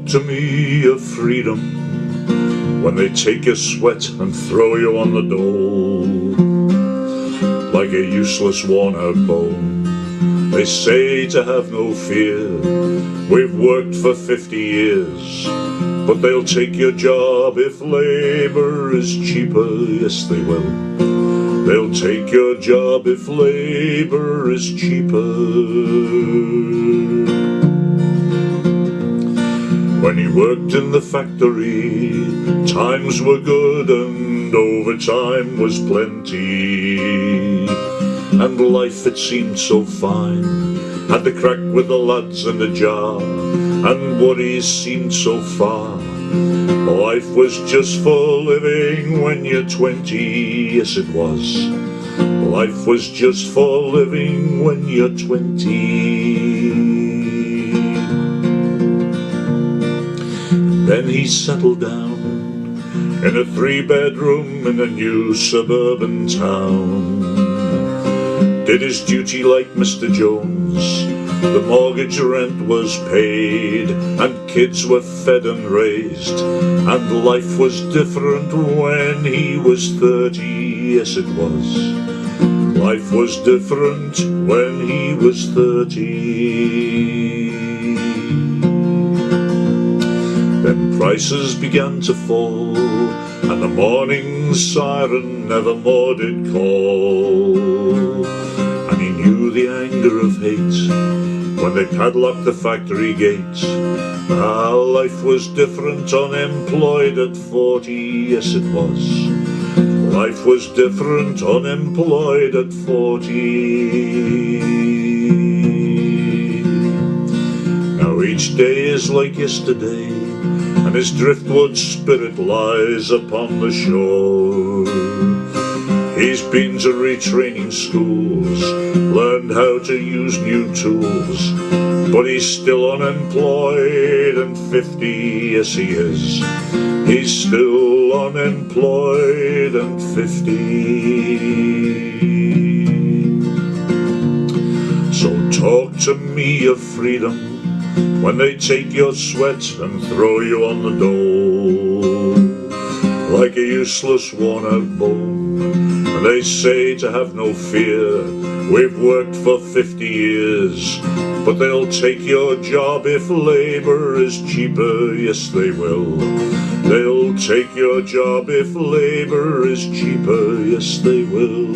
Talk to me of freedom when they take your sweat and throw you on the dole like a useless worn-out bone. They say to have no fear, we've worked for 50 years, but they'll take your job if labour is cheaper. Yes, they will. They'll take your job if labour is cheaper. When he worked in the factory, times were good and overtime was plenty, and life, it seemed so fine, had the crack with the lads and a jar, and worries seemed so far. Life was just for living when you're 20, yes it was. Life was just for living when you're 20. Then he settled down in a 3-bedroom in a new suburban town. Did his duty like Mr. Jones. The mortgage rent was paid, and kids were fed and raised, and life was different when he was 30, yes it was. Life was different when he was 30. Then prices began to fall, and the morning siren nevermore did call, and he knew the anger of hate when they padlocked the factory gate. Ah, life was different unemployed at 40, yes it was. Life was different unemployed at 40. Now each day is like yesterday, and his driftwood spirit lies upon the shore. He's been to retraining schools, learned how to use new tools, but he's still unemployed and 50, yes he is. He's still unemployed and 50. So talk to me of freedom when they take your sweat and throw you on the dole like a useless worn-out bone. And they say to have no fear, we've worked for 50 years, but they'll take your job if labour is cheaper. Yes, they will. They'll take your job if labour is cheaper. Yes, they will.